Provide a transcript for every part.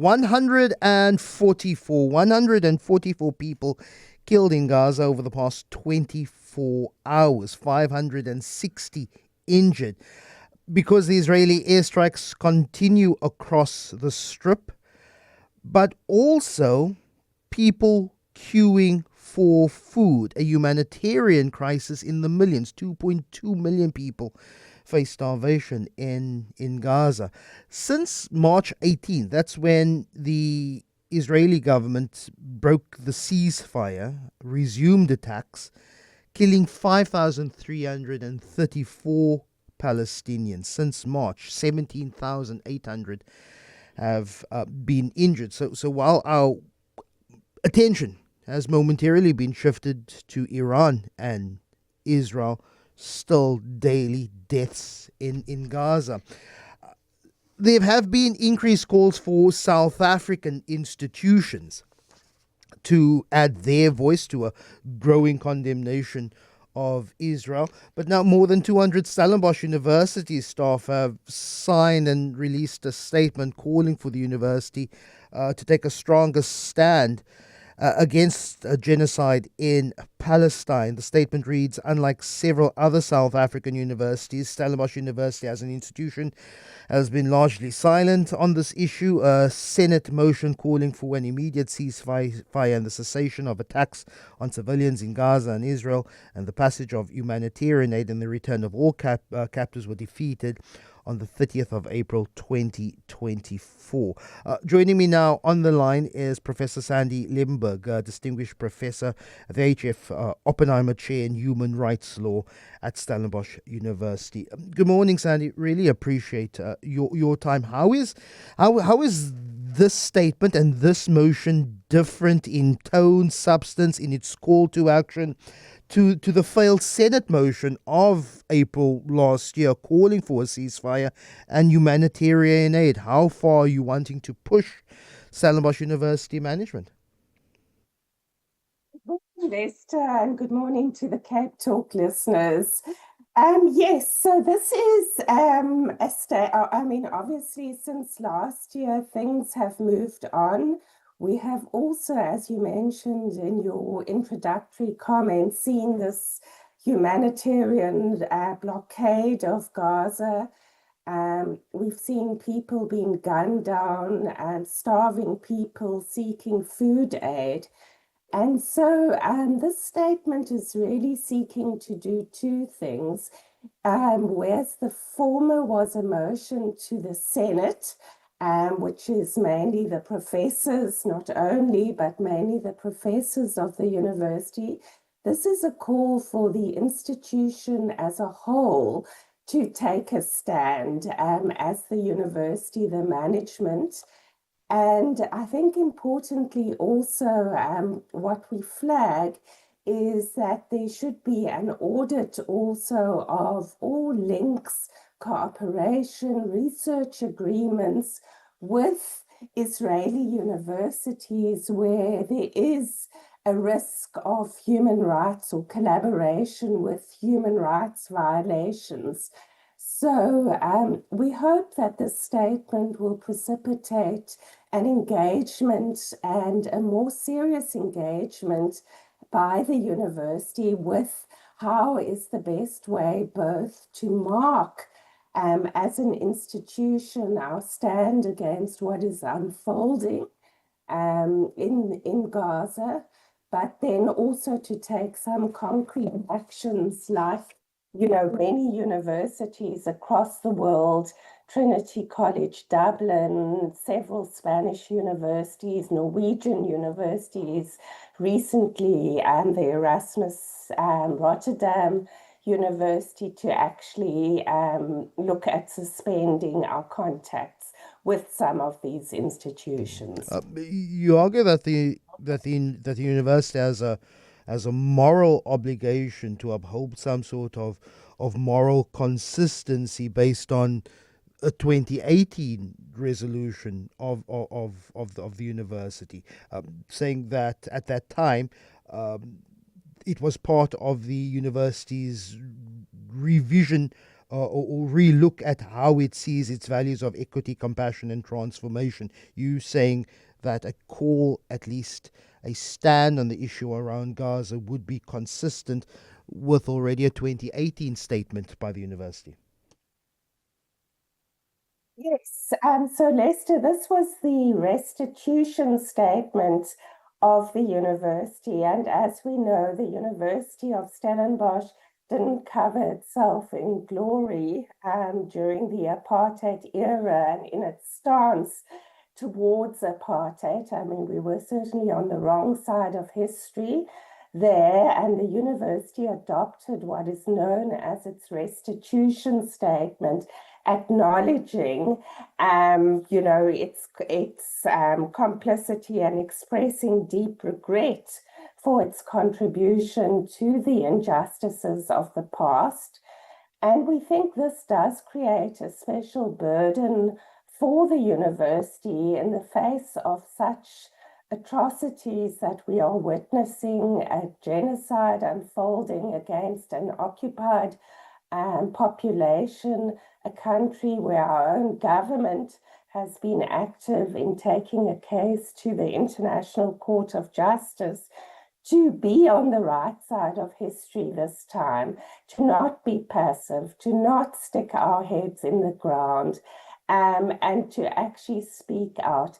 144 people killed in Gaza over the past 24 hours, 560 injured, because the Israeli airstrikes continue across the Strip, but also people queuing for food, a humanitarian crisis in the millions. 2.2 million people face starvation in Gaza. Since March 18th, that's when the Israeli government broke the ceasefire, resumed attacks, killing 5,334 Palestinians. Since March, 17,800 have been injured. So while our attention has momentarily been shifted to Iran and Israel, still daily deaths in Gaza. There have been increased calls for South African institutions to add their voice to a growing condemnation of Israel. But now more than 200 Stellenbosch University staff have signed and released a statement calling for the university to take a stronger stand against genocide in Palestine. The statement reads, unlike several other South African universities, Stellenbosch University as an institution has been largely silent on this issue. A Senate motion calling for an immediate ceasefire and the cessation of attacks on civilians in Gaza and Israel, and the passage of humanitarian aid and the return of all captives were defeated on the 30th of April 2024. Joining me now on the line is Professor Sandy Liebenberg, Distinguished Professor at the HF Oppenheimer Chair in Human Rights Law at Stellenbosch University. Good morning, Sandy. Really appreciate your time. How is this statement and this motion different in tone, substance, in its call to action to the failed Senate motion of April last year calling for a ceasefire and humanitarian aid? How far are you wanting to push Stellenbosch University management? Good morning, Lester, and good morning to the CapeTalk listeners. Yes, so this is obviously since last year, things have moved on. We have also, as you mentioned in your introductory comments, seen this humanitarian blockade of Gaza. We've seen people being gunned down and starving people seeking food aid. And so this statement is really seeking to do two things. Whereas the former was a motion to the Senate, which is mainly the professors, not only, but mainly the professors of the university. This is a call for the institution as a whole to take a stand as the university, the management. And I think importantly also what we flag is that there should be an audit also of all links, cooperation, research agreements with Israeli universities where there is a risk of human rights or collaboration with human rights violations. So we hope that this statement will precipitate an engagement and a more serious engagement by the university with how is the best way both to mark as an institution our stand against what is unfolding in Gaza, but then also to take some concrete actions like, many universities across the world, Trinity College Dublin, several Spanish universities, Norwegian universities, recently the Erasmus Rotterdam University, to actually look at suspending our contacts with some of these institutions. You argue that the university has a moral obligation to uphold some sort of moral consistency based on a 2018 resolution of the university, saying that at that time it was part of the university's revision or relook at how it sees its values of equity, compassion, and transformation. You saying that a call, at least a stand on the issue around Gaza, would be consistent with already a 2018 statement by the university. Yes, so Lester, this was the restitution statement of the university. And as we know, the University of Stellenbosch didn't cover itself in glory during the apartheid era and in its stance towards apartheid. I mean, we were certainly on the wrong side of history there, and the university adopted what is known as its restitution statement, acknowledging, its complicity and expressing deep regret for its contribution to the injustices of the past. And we think this does create a special burden for the university in the face of such atrocities that we are witnessing, a genocide unfolding against an occupied population, a country where our own government has been active in taking a case to the International Court of Justice, to be on the right side of history this time, to not be passive, to not stick our heads in the ground, and to actually speak out.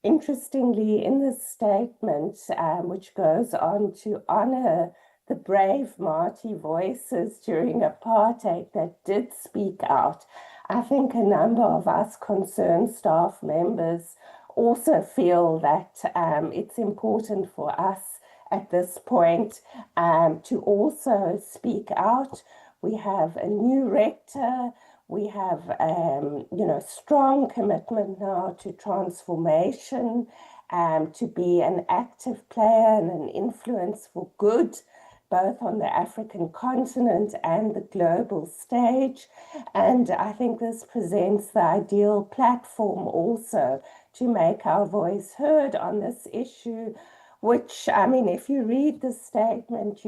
Interestingly, in this statement, which goes on to honor the brave Māori voices during apartheid that did speak out, I think a number of us concerned staff members also feel that it's important for us at this point to also speak out. We have a new rector. We have, strong commitment now to transformation, to be an active player and an influence for good, both on the African continent and the global stage. And I think this presents the ideal platform also to make our voice heard on this issue, which, I mean, if you read the statement,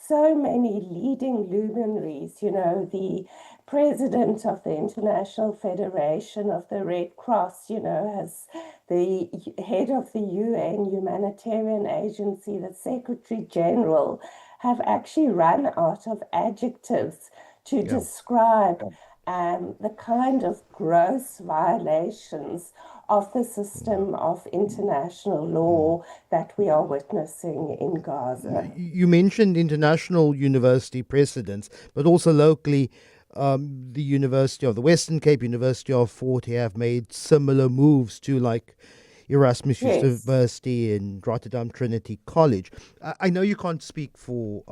so many leading luminaries, the president of the International Federation of the Red Cross, as the head of the UN Humanitarian Agency, the Secretary General, have actually run out of adjectives to describe the kind of gross violations of the system of international law that we are witnessing in Gaza. You mentioned international university precedents, but also locally, the University of the Western Cape, University of Fort Hare have made similar moves to, like, Erasmus University and Rotterdam Trinity College. I know you can't speak for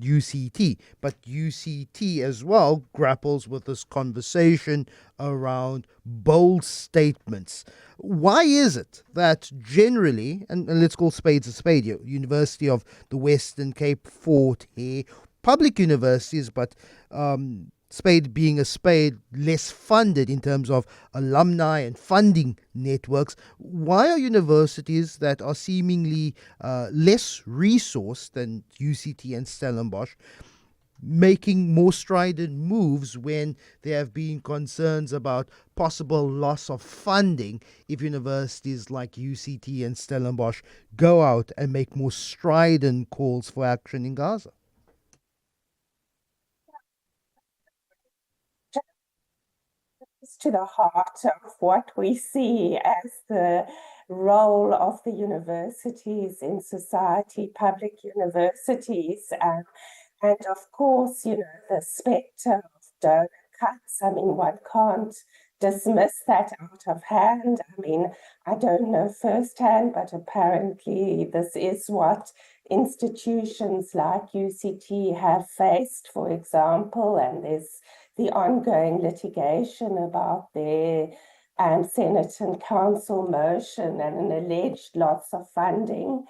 UCT, but UCT as well grapples with this conversation around bold statements. Why is it that generally, and let's call spades a spade, University of the Western Cape, Fort Hare, public universities, but spade being a spade, less funded in terms of alumni and funding networks, why are universities that are seemingly less resourced than UCT and Stellenbosch making more strident moves when there have been concerns about possible loss of funding if universities like UCT and Stellenbosch go out and make more strident calls for action in Gaza? To the heart of what we see as the role of the universities in society, public universities, and of course, the spectre of donor cuts. I mean, one can't dismiss that out of hand. I mean, I don't know firsthand, but apparently this is what institutions like UCT have faced, for example, and there's the ongoing litigation about their Senate and Council motion and an alleged loss of funding.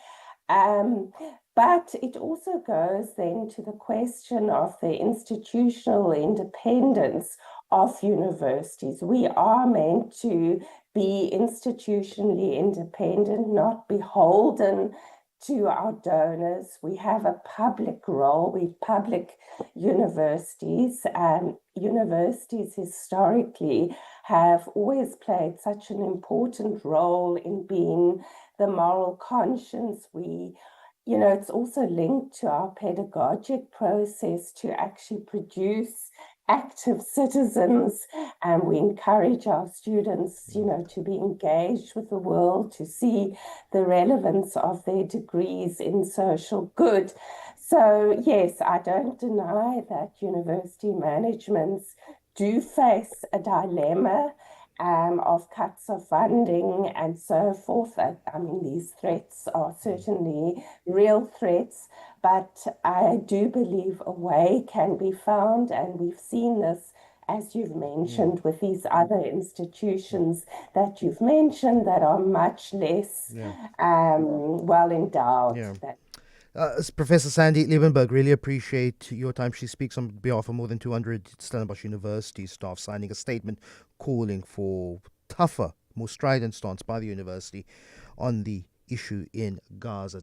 But it also goes then to the question of the institutional independence of universities. We are meant to be institutionally independent, not beholden to our donors. We have a public role. We public universities. Universities historically have always played such an important role in being the moral conscience. It's also linked to our pedagogic process to actually produce active citizens, and we encourage our students, to be engaged with the world, to see the relevance of their degrees in social good. So yes, I don't deny that university managements do face a dilemma of cuts of funding and so forth. I mean, these threats are certainly real threats, but I do believe a way can be found, and we've seen this, as you've mentioned, with these other institutions that you've mentioned that are much less well endowed. Yeah. Professor Sandy Liebenberg, really appreciate your time. She speaks on behalf of more than 200 Stellenbosch University staff, signing a statement calling for tougher, more strident stance by the university on the issue in Gaza.